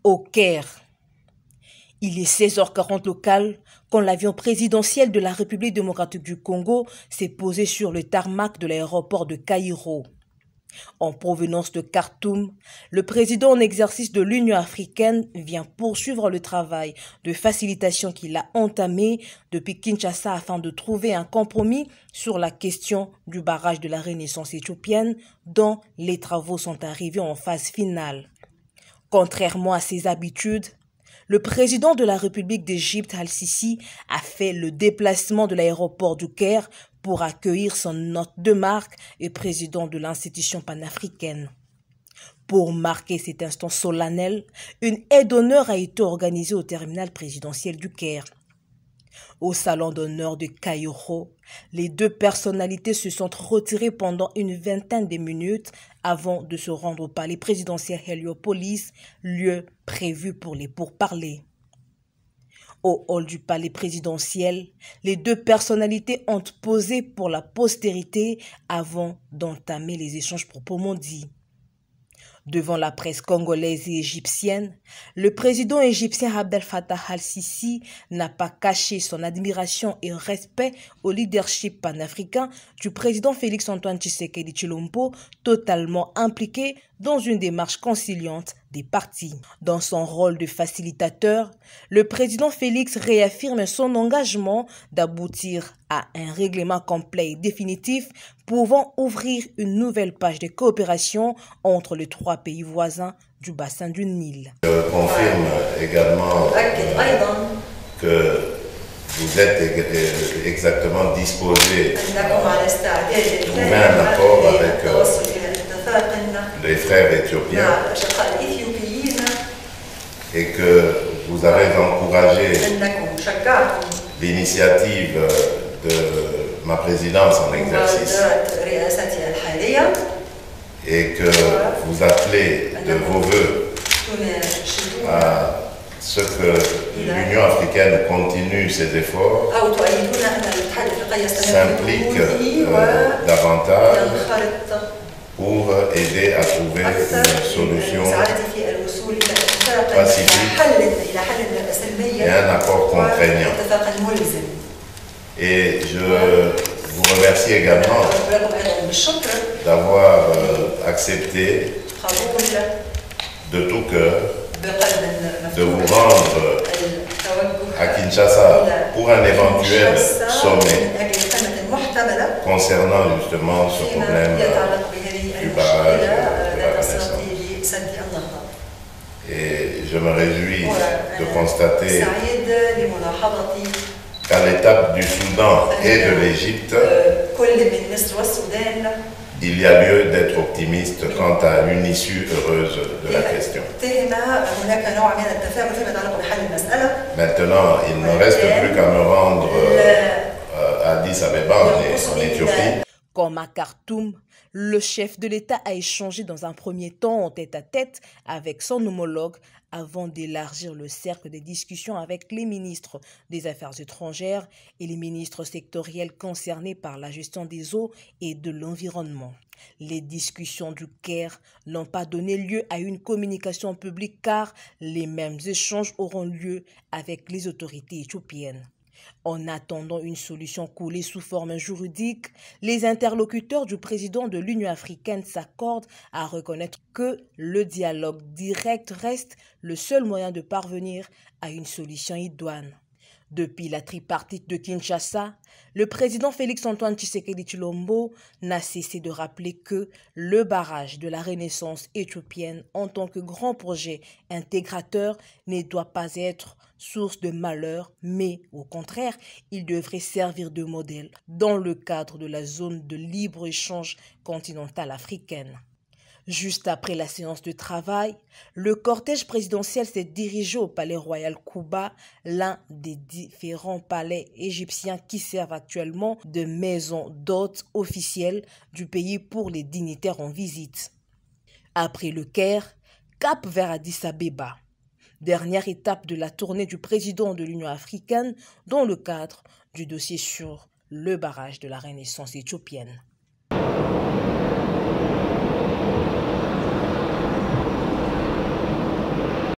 au Caire. Il est 16h40 local quand l'avion présidentiel de la République démocratique du Congo s'est posé sur le tarmac de l'aéroport de Caïro. En provenance de Khartoum, le président en exercice de l'Union africaine vient poursuivre le travail de facilitation qu'il a entamé depuis Kinshasa afin de trouver un compromis sur la question du barrage de la Renaissance éthiopienne dont les travaux sont arrivés en phase finale. Contrairement à ses habitudes, le président de la République d'Égypte, Al-Sisi, a fait le déplacement de l'aéroport du Caire pour accueillir son hôte de marque et président de l'institution panafricaine. Pour marquer cet instant solennel, une aide d'honneur a été organisée au terminal présidentiel du Caire. Au salon d'honneur de Caïro, les deux personnalités se sont retirées pendant une vingtaine de minutes avant de se rendre au palais présidentiel Héliopolis, lieu prévu pour les pourparlers. Au hall du palais présidentiel, les deux personnalités ont posé pour la postérité avant d'entamer les échanges proprement dits. Devant la presse congolaise et égyptienne, le président égyptien Abdel Fattah al-Sisi n'a pas caché son admiration et respect au leadership panafricain du président Félix-Antoine Tshisekedi Tshilombo, totalement impliqué dans une démarche conciliante des partis. Dans son rôle de facilitateur, le président Félix réaffirme son engagement d'aboutir à un règlement complet et définitif pouvant ouvrir une nouvelle page de coopération entre les trois pays voisins du bassin du Nil. Je confirme également que vous êtes exactement disposé à trouver un accord avec les frères éthiopiens et que vous avez encouragé l'initiative de ma présidence en exercice et que vous appelez de vos voeux à ce que l'Union africaine continue ses efforts, s'implique davantage pour aider à trouver une solution pacifique et un accord contraignant. Et je vous remercie également d'avoir accepté de tout cœur de vous rendre à Kinshasa pour un éventuel sommet concernant justement ce problème du barrage de la Renaissance. Et je me réjouis de constater qu'à l'étape du Soudan et de l'Égypte, il y a lieu d'être optimiste quant à une issue heureuse de la question. Maintenant, il ne reste plus qu'à me rendre à Addis Abeba, en Éthiopie. Comme à Khartoum, le chef de l'État a échangé dans un premier temps en tête-à-tête avec son homologue avant d'élargir le cercle des discussions avec les ministres des Affaires étrangères et les ministres sectoriels concernés par la gestion des eaux et de l'environnement. Les discussions du Caire n'ont pas donné lieu à une communication publique car les mêmes échanges auront lieu avec les autorités éthiopiennes. En attendant une solution coulée sous forme juridique, les interlocuteurs du président de l'Union africaine s'accordent à reconnaître que le dialogue direct reste le seul moyen de parvenir à une solution idoine. Depuis la tripartite de Kinshasa, le président Félix-Antoine Tshisekedi Tshilombo n'a cessé de rappeler que le barrage de la Renaissance éthiopienne en tant que grand projet intégrateur ne doit pas être source de malheur, mais au contraire, il devrait servir de modèle dans le cadre de la zone de libre-échange continentale africaine. Juste après la séance de travail, le cortège présidentiel s'est dirigé au palais royal Kouba, l'un des différents palais égyptiens qui servent actuellement de maison d'hôtes officielle du pays pour les dignitaires en visite. Après le Caire, cap vers Addis Abeba. Dernière étape de la tournée du président de l'Union africaine dans le cadre du dossier sur le barrage de la Renaissance éthiopienne.